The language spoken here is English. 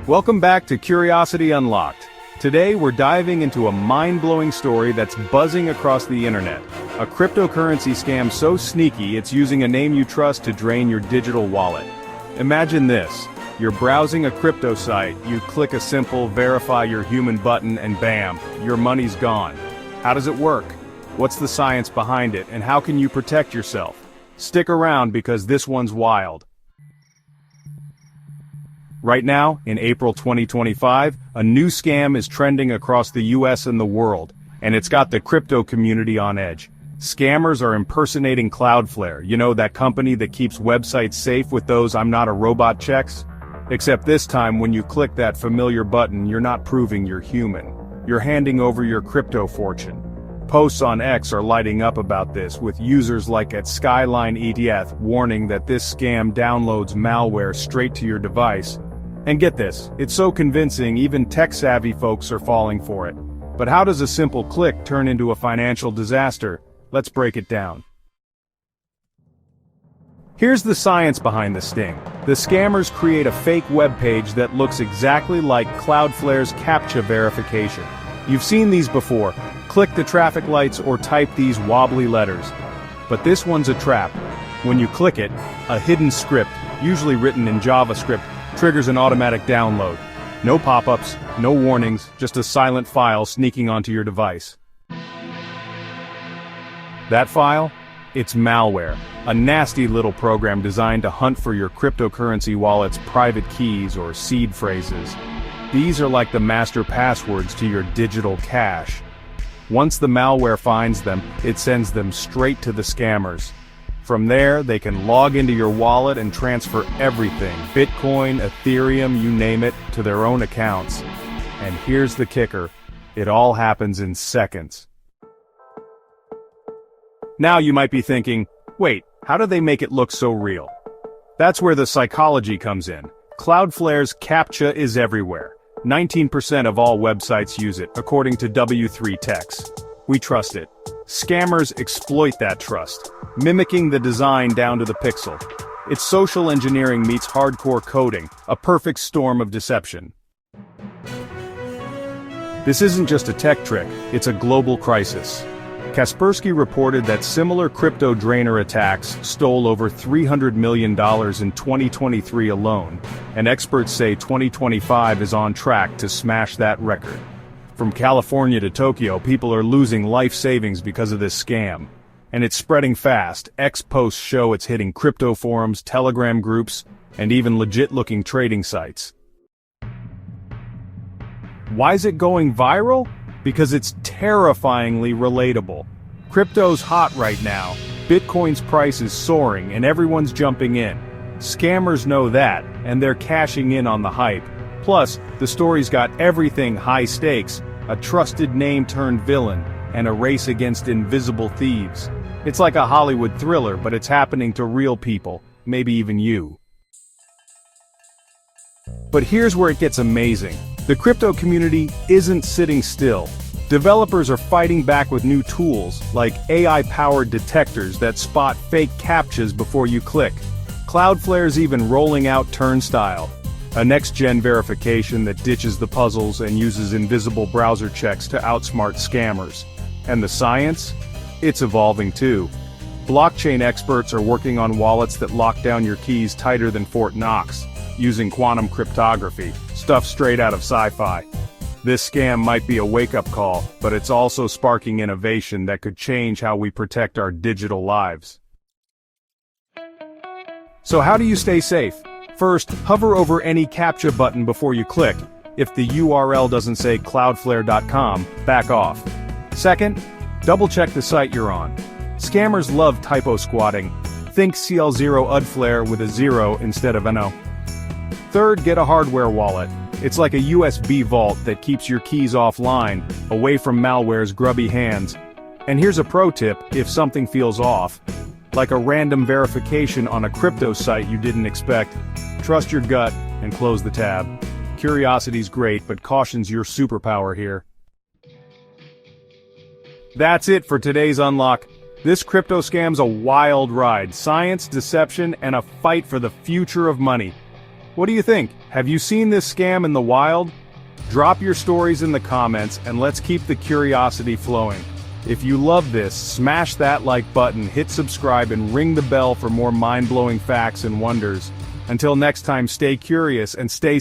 Welcome back to Curiosity Unlocked. Today we're diving into a mind-blowing story that's buzzing across the internet. A cryptocurrency scam so sneaky it's using a name you trust to drain your digital wallet. Imagine this. You're browsing a crypto site, you click a simple verify your human button and bam, your money's gone. How does it work? What's the science behind it and how can you protect yourself? Stick around because this one's wild. Right now, in April 2025, a new scam is trending across the US and the world, and it's got the crypto community on edge. Scammers are impersonating Cloudflare, you know, that company that keeps websites safe with those "I'm not a robot" checks? Except this time when you click that familiar button, you're not proving you're human. You're handing over your crypto fortune. Posts on X are lighting up about this, with users like at Skyline ETH warning that this scam downloads malware straight to your device. And get this, it's so convincing even tech-savvy folks are falling for it. But how does a simple click turn into a financial disaster? Let's break it down. Here's the science behind the sting. The scammers create a fake web page that looks exactly like Cloudflare's CAPTCHA verification. You've seen these before. Click the traffic lights or type these wobbly letters. But this one's a trap. When you click it, a hidden script, usually written in JavaScript, triggers an automatic download. No pop-ups, no warnings, just a silent file sneaking onto your device. That file? It's malware, a nasty little program designed to hunt for your cryptocurrency wallet's private keys or seed phrases. These are like the master passwords to your digital cash. Once the malware finds them, it sends them straight to the scammers. From there, they can log into your wallet and transfer everything, Bitcoin, Ethereum, you name it, to their own accounts. And here's the kicker. It all happens in seconds. Now you might be thinking, wait, how do they make it look so real? That's where the psychology comes in. Cloudflare's CAPTCHA is everywhere. 19% of all websites use it, according to W3 Techs. We trust it. Scammers exploit that trust, mimicking the design down to the pixel. It's social engineering meets hardcore coding, a perfect storm of deception. This isn't just a tech trick, it's a global crisis. Kaspersky reported that similar crypto drainer attacks stole over $300 million in 2023 alone, and experts say 2025 is on track to smash that record. From California to Tokyo, people are losing life savings because of this scam. And it's spreading fast. X posts show it's hitting crypto forums, Telegram groups, and even legit-looking trading sites. Why is it going viral? Because it's terrifyingly relatable. Crypto's hot right now. Bitcoin's price is soaring and everyone's jumping in. Scammers know that, and they're cashing in on the hype. Plus, the story's got everything high stakes, a trusted name turned villain, and a race against invisible thieves. It's like a Hollywood thriller, but it's happening to real people, maybe even you. But here's where it gets amazing. The crypto community isn't sitting still. Developers are fighting back with new tools, like AI-powered detectors that spot fake CAPTCHAs before you click. Cloudflare's even rolling out Turnstile, a next-gen verification that ditches the puzzles and uses invisible browser checks to outsmart scammers. And the science? It's evolving too. Blockchain experts are working on wallets that lock down your keys tighter than Fort Knox, using quantum cryptography, stuff straight out of sci-fi. This scam might be a wake-up call, but it's also sparking innovation that could change how we protect our digital lives. So how do you stay safe? First, hover over any CAPTCHA button before you click. If the URL doesn't say cloudflare.com, back off. Second, double-check the site you're on. Scammers love typo squatting. Think CL0UDFlare with a 0 instead of an O. Third, get a hardware wallet. It's like a USB vault that keeps your keys offline, away from malware's grubby hands. And here's a pro tip if something feels off. Like a random verification on a crypto site you didn't expect. Trust your gut and close the tab. Curiosity's great, but caution's your superpower here. That's it for today's Unlock. This crypto scam's a wild ride, science, deception, and a fight for the future of money. What do you think? Have you seen this scam in the wild? Drop your stories in the comments and let's keep the curiosity flowing. If you love this, smash that like button, hit subscribe and ring the bell for more mind-blowing facts and wonders. Until next time, stay curious and stay